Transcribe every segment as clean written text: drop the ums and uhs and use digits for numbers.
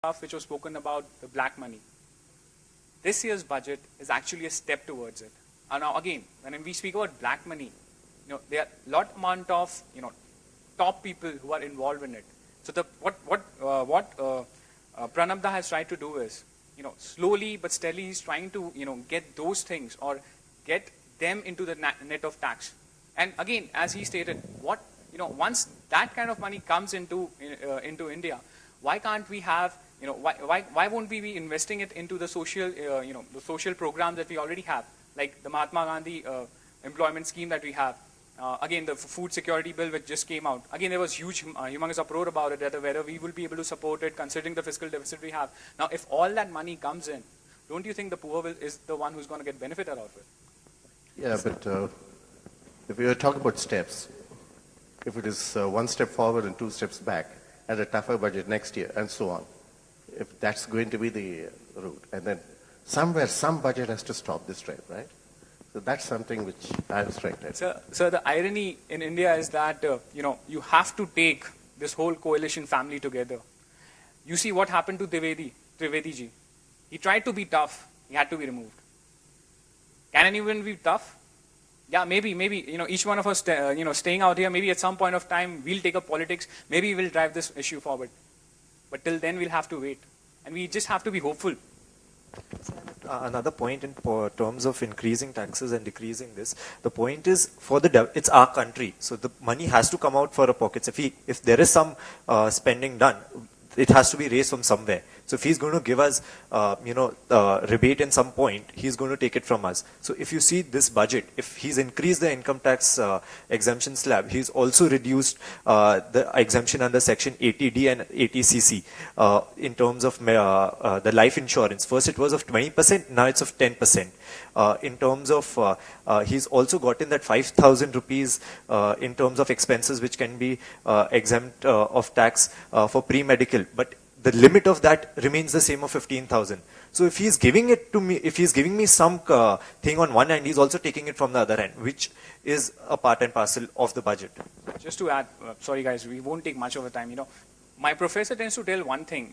stuff which was spoken about the black money. This year's budget is actually a step towards it. And now again, when we speak about black money, there are a lot amount of top people who are involved in it. So what Pranabda has tried to do is, slowly but steadily he's trying to get those things or get them into the net of tax. And again, as he stated, once that kind of money comes into India, why can't we have why won't we be investing it into the social the social programs that we already have, like the Mahatma Gandhi employment scheme that we have. Again, the food security bill which just came out. Again, there was huge, humongous uproar about it, whether we will be able to support it considering the fiscal deficit we have. Now, if all that money comes in, don't you think the poor is the one who's going to get benefit out of it? Yeah, but if we were talking about steps, if it is one step forward and two steps back, and a tougher budget next year, and so on, if that's going to be the route, and then somewhere some budget has to stop this trend, right? So that's something which I was trying to. So the irony in India is that you have to take this whole coalition family together. You see what happened to Trivedi ji. He tried to be tough. He had to be removed. Can anyone be tough? Yeah, maybe each one of us staying out here. Maybe at some point of time we'll take up politics. Maybe we'll drive this issue forward. But till then we'll have to wait, and we just have to be hopeful. Another point in terms of increasing taxes and decreasing this, the point is it's our country, so the money has to come out for our pockets. If there is some spending done, it has to be raised from somewhere. So if he's going to give us, rebate in some point, he's going to take it from us. So if you see this budget, if he's increased the income tax exemption slab, he's also reduced the exemption under Section 80D and 80CC in terms of the life insurance. First it was of 20%, now it's of 10%. In terms of, he's also gotten that 5,000 rupees in terms of expenses which can be exempt of tax for pre-medical. But the limit of that remains the same of 15,000. So if he's giving it to me, if he's giving me some thing on one hand, he's also taking it from the other hand, which is a part and parcel of the budget. Just to add, sorry guys, we won't take much of the time. My professor tends to tell one thing.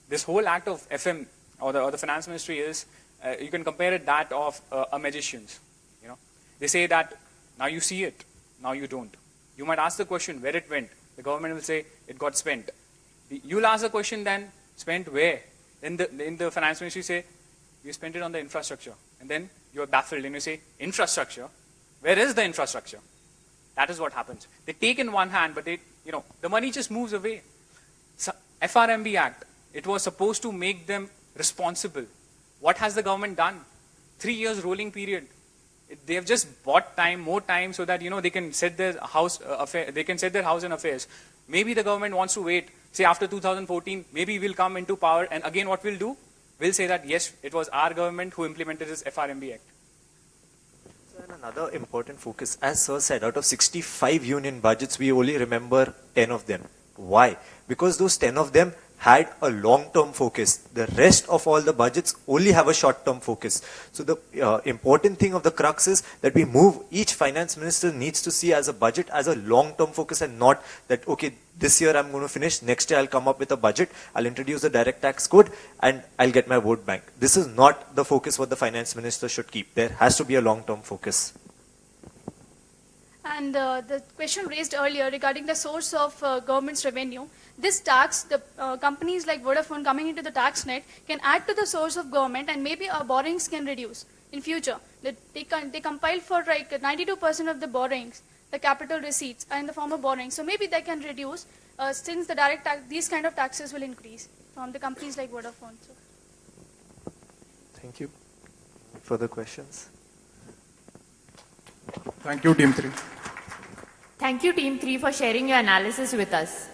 This whole act of FM or the finance ministry is, you can compare it that of a magician's. They say that now you see it, now you don't. You might ask the question where it went. The government will say it got spent. You'll ask the question then, spent where? In the finance ministry say, you spent it on the infrastructure. And then you're baffled and you say, infrastructure? Where is the infrastructure? That is what happens. They take in one hand, but the money just moves away. So, FRMB Act, it was supposed to make them responsible. What has the government done? 3 years rolling period. They have just bought time, more time, so that they can set their house they can set their house in affairs. Maybe the government wants to wait. Say after 2014, maybe we'll come into power, and again what we'll do? We'll say that yes, it was our government who implemented this FRMB Act. So another important focus, as Sir said, out of 65 union budgets, we only remember 10 of them. Why? Because those 10 of them had a long-term focus. The rest of all the budgets only have a short-term focus. So the important thing of the crux is that we move, each finance minister needs to see as a budget as a long-term focus, and not that, okay, this year I'm going to finish, next year I'll come up with a budget, I'll introduce the direct tax code, and I'll get my vote bank. This is not the focus what the finance minister should keep. There has to be a long-term focus. And the question raised earlier regarding the source of government's revenue, this tax, the companies like Vodafone coming into the tax net can add to the source of government, and maybe our borrowings can reduce in future. They compile for like 92% of the borrowings, the capital receipts are in the form of borrowing. So maybe they can reduce since the direct tax, these kind of taxes will increase from the companies like Vodafone. So. Thank you. Further questions? Thank you, Team 3. Thank you, Team 3, for sharing your analysis with us.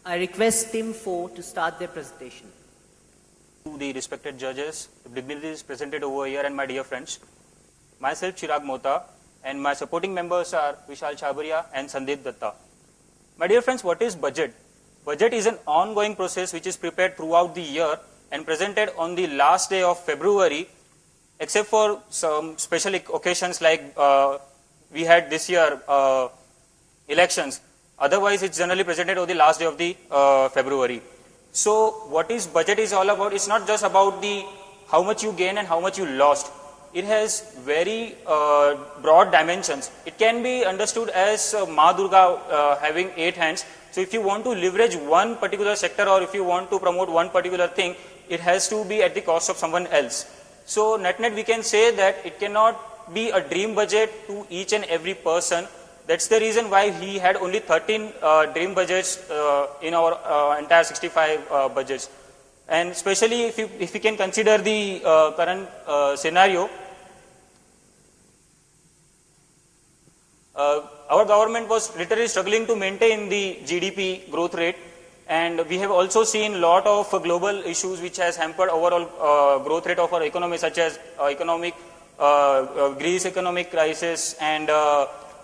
I request Team 4 to start their presentation. To the respected judges, the dignitaries presented over here, and my dear friends, myself Chirag Mota, and my supporting members are Vishal Chhabria and Sandeep Datta. My dear friends, what is budget? Budget is an ongoing process which is prepared throughout the year and presented on the last day of February, except for some special occasions like we had this year elections. Otherwise, it's generally presented on the last day of the February. So what is budget is all about? It's not just about the how much you gain and how much you lost. It has very broad dimensions. It can be understood as Ma Durga having 8 hands. So if you want to leverage one particular sector or if you want to promote one particular thing, it has to be at the cost of someone else. So net we can say that it cannot be a dream budget to each and every person. That's the reason why he had only 13 dream budgets in our entire 65 budgets. And especially if you can consider the current scenario, our government was literally struggling to maintain the GDP growth rate, and we have also seen a lot of global issues which has hampered overall growth rate of our economy, such as Greece economic crisis and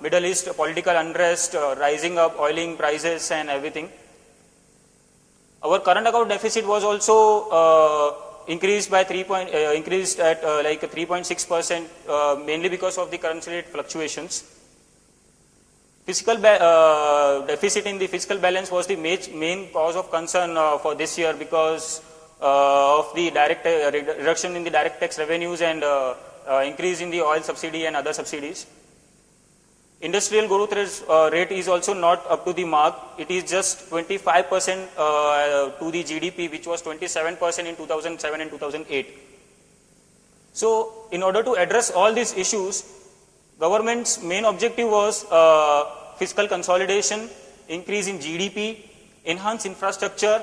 Middle East political unrest, rising up oiling prices and everything. Our current account deficit was also increased by increased at like 3.6%, mainly because of the currency rate fluctuations. Fiscal deficit in the fiscal balance was the main cause of concern for this year because of the direct reduction in the direct tax revenues and increase in the oil subsidy and other subsidies. Industrial growth rate is also not up to the mark. It is just 25% to the GDP, which was 27% in 2007 and 2008. So, in order to address all these issues, government's main objective was fiscal consolidation, increase in GDP, enhance infrastructure,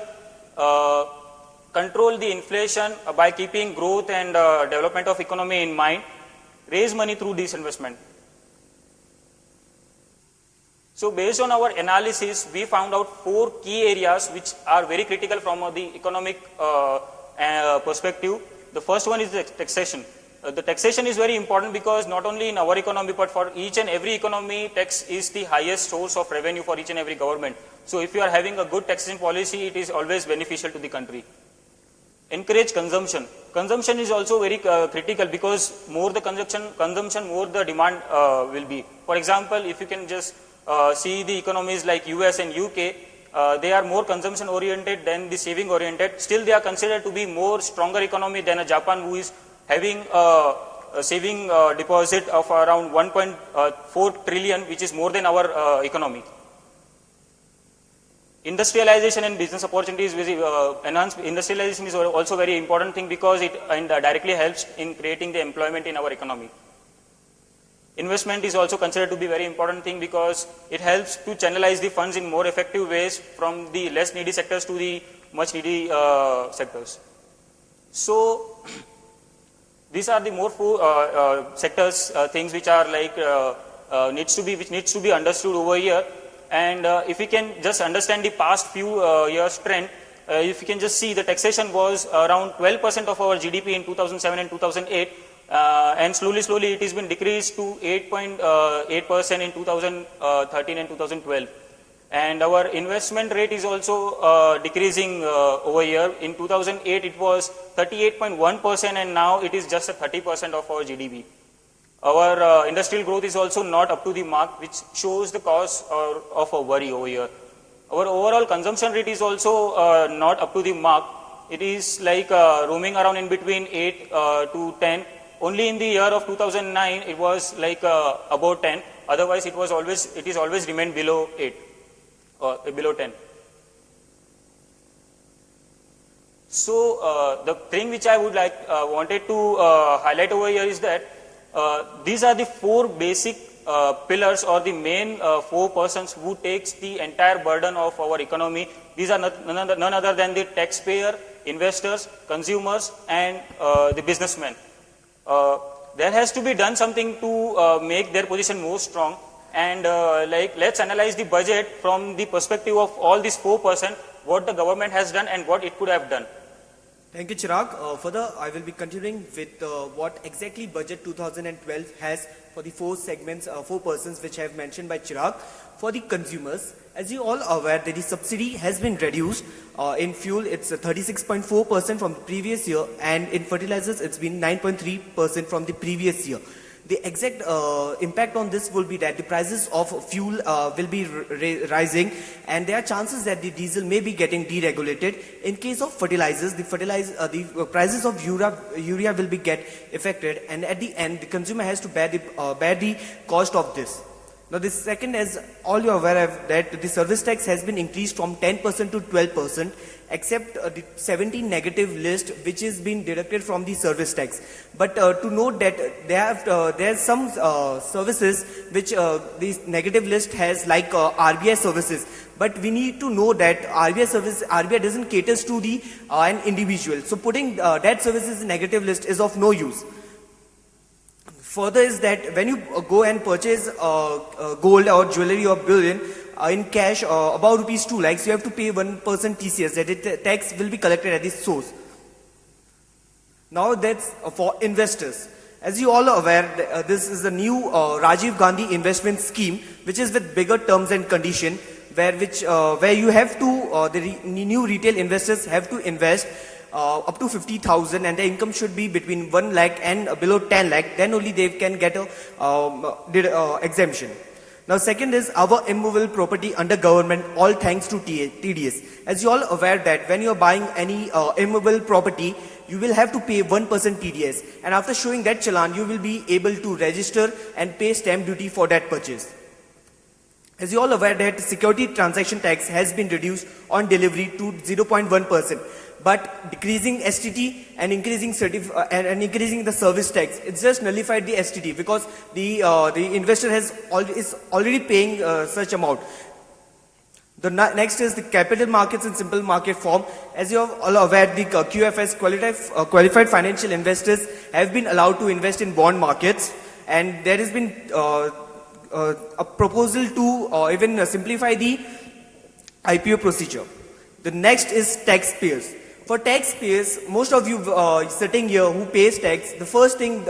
control the inflation by keeping growth and development of economy in mind, raise money through disinvestment. So based on our analysis, we found out 4 key areas which are very critical from the economic perspective. The first one is the taxation. The taxation is very important because not only in our economy but for each and every economy, tax is the highest source of revenue for each and every government. So if you are having a good taxation policy, it is always beneficial to the country. Encourage consumption. Consumption is also very critical because more the consumption, more the demand will be. For example, if you can just see the economies like US and UK, they are more consumption oriented than the saving oriented. Still they are considered to be more stronger economy than a Japan, who is having a saving deposit of around 1.4 trillion, which is more than our economy. Industrialization and business opportunities, enhanced industrialization is also very important thing because it directly helps in creating the employment in our economy. Investment is also considered to be very important thing because it helps to channelize the funds in more effective ways from the less needy sectors to the much needy sectors. So these are the more sectors, things which are like which needs to be understood over here. And if we can just understand the past few years trend, if you can just see the taxation was around 12% of our GDP in 2007 and 2008. And slowly it has been decreased to 8.8% in 2013 and 2012. And our investment rate is also decreasing over here. In 2008 it was 38.1% and now it is just 30% of our GDP. Our industrial growth is also not up to the mark, which shows the cause of a worry over here. Our overall consumption rate is also not up to the mark. It is like roaming around in between 8 to 10. Only in the year of 2009 it was like about 10. Otherwise it is always remained below 8 or below 10. So the thing which I would wanted to highlight over here is that these are the 4 basic pillars or the main 4 persons who takes the entire burden of our economy. These are none other than the taxpayer, investors, consumers, and the businessmen. There has to be done something to make their position more strong, and let's analyze the budget from the perspective of all these 4 persons, what the government has done and what it could have done. Thank you, Chirag. Further, I will be continuing with what exactly budget 2012 has for the 4 segments, 4 persons which I have mentioned by Chirag. For the consumers, as you all are aware that the subsidy has been reduced. In fuel, it's 36.4% from the previous year, and in fertilizers, it's been 9.3% from the previous year. the exact impact on this will be that the prices of fuel will be rising, and there are chances that the diesel may be getting deregulated. In case of fertilizers, the prices of urea will be get affected, and at the end, the consumer has to bear the cost of this. Now, the second, as all you are aware of, that the service tax has been increased from 10% to 12%, except the 17 negative list, which is being deducted from the service tax. But to note that there are some services which this negative list has, like RBI services. But we need to know that RBI doesn't cater to the an individual. So putting that services in negative list is of no use. Further is that when you go and purchase gold or jewelry or bullion in cash about rupees 2 lakhs, you have to pay 1% TCS, that the tax will be collected at the source. Now that's for investors. As you all are aware, this is a new Rajiv Gandhi investment scheme, which is with bigger terms and condition, where you have to, the new retail investors have to invest up to 50,000, and the income should be between 1 lakh and below 10 lakh. Then only they can get a exemption. Now, second is our immovable property under government, all thanks to TDS. As you all aware that when you are buying any immovable property, you will have to pay 1% TDS, and after showing that challan, you will be able to register and pay stamp duty for that purchase. As you all aware that security transaction tax has been reduced on delivery to 0.1%, but decreasing STT and increasing the service tax, it's just nullified the STT, because the investor is already paying such amount. The next is the capital markets in simple market form. As you are all aware, the QFS, qualified financial investors, have been allowed to invest in bond markets, and there has been a proposal to even simplify the IPO procedure. The next is taxpayers. For taxpayers, most of you sitting here who pays tax, the first thing